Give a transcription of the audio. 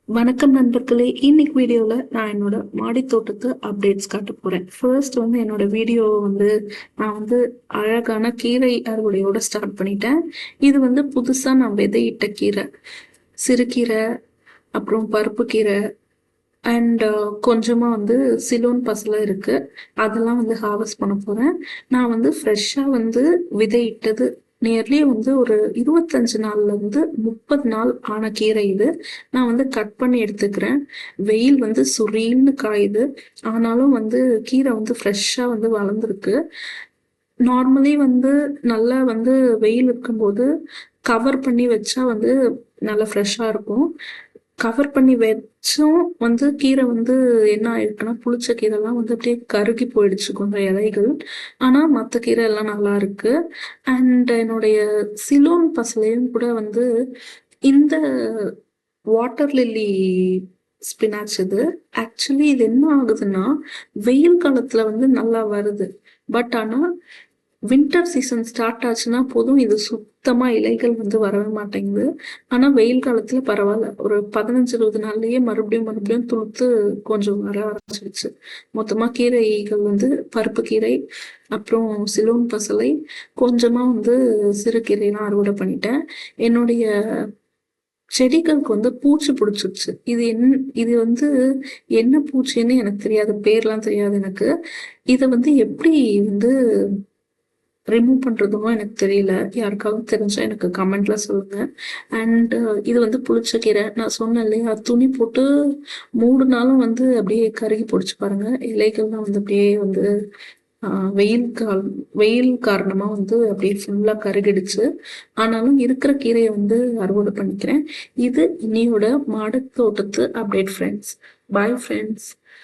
வணக்கம் நண்பர்களே. இன்னைக்கு வீடியோல நான் என்னோட மாடி தோட்டத்து அப்டேட்ஸ் காட்ட போறேன். ஃபர்ஸ்ட் என்னோட வீடியோ நான் அழகான கீரை அறுவடையோட ஸ்டார்ட் பண்ணிட்டேன். இது புதுசா நான் விதையிட்ட கீரை, சிறுகீரை, அப்புறம் பருப்பு கீரை அண்ட் கொஞ்சமா சிலோன் பசலை இருக்கு. அதெல்லாம் ஹார்வெஸ்ட் பண்ண போறேன். நான் ஃப்ரெஷ்ஷா விதையிட்டது நியர்லி ஒரு 25 நாள்ல இருந்து 30 நாள் ஆன கீரை இது. நான் கட் பண்ணி எடுத்துக்கிறேன். வெயில் சுரீல்னு காயுது. ஆனாலும் கீரை ஃப்ரெஷ்ஷா வளர்ந்துருக்கு. நார்மலி நல்லா வெயில் இருக்கும்போது கவர் பண்ணி வச்சா நல்லா ஃப்ரெஷ்ஷா இருக்கும். கவர் பண்ணி வச்சும் கீரை என்ன ஆயிருக்குன்னா, புளிச்ச கீரைலாம் அப்படியே கருகி போயிடுச்சு கொஞ்சம் இலைகள். ஆனா மத்த கீரை எல்லாம் நல்லா இருக்கு. அண்ட் என்னுடைய சிலோன் பசலையும் கூட இந்த வாட்டர் லில்லி ஸ்பினாச் இது. ஆக்சுவலி இது என்ன ஆகுதுன்னா, வெயில் காலத்துல நல்லா வருது. பட் ஆனா வின்டர் சீசன் ஸ்டார்ட் ஆச்சுன்னா போதும், இது சுத்தமா இலைகள் வரவே மாட்டேங்குது. ஆனா வெயில் காலத்துல பரவாயில்ல. ஒரு 15-20 நாள்லயே மறுபடியும் துளுத்து கொஞ்சம் வர ஆரம்பிச்சிடுச்சு. மொத்தமா கீரைகள் பருப்பு கீரை, அப்புறம் சிலோன் பசலை, கொஞ்சமா சிறுகீரைலாம் அறுவடை பண்ணிட்டேன். என்னுடைய செடிகளுக்கு பூச்சி பிடிச்சிருச்சு. இது என்ன பூச்சின்னு எனக்கு தெரியாது. பேர்லாம் தெரியாது எனக்கு. இத எப்படி வந்து ரிமூவ் பண்றதுமோ எனக்கு தெரியல. யாருக்காவது தெரிஞ்சா எனக்கு கமெண்ட்ல சொல்லுங்க. அண்ட் இது புளிச்ச கீரை. நான் சொன்னேன் இல்லையா, துணி போட்டு மூடுனாலும் அப்படியே கருகி போடுச்சு பாருங்க. இலைகள்லாம் அப்படியே வெயில் காரணமா அப்படியே ஃபுல்லா கருகிடுச்சு. ஆனாலும் இருக்கிற கீரையை அறுவடை பண்ணிக்கிறேன். இது இன்னையோட மாடத்தோட்டத்து அப்டேட் ஃப்ரெண்ட்ஸ். Bye friends.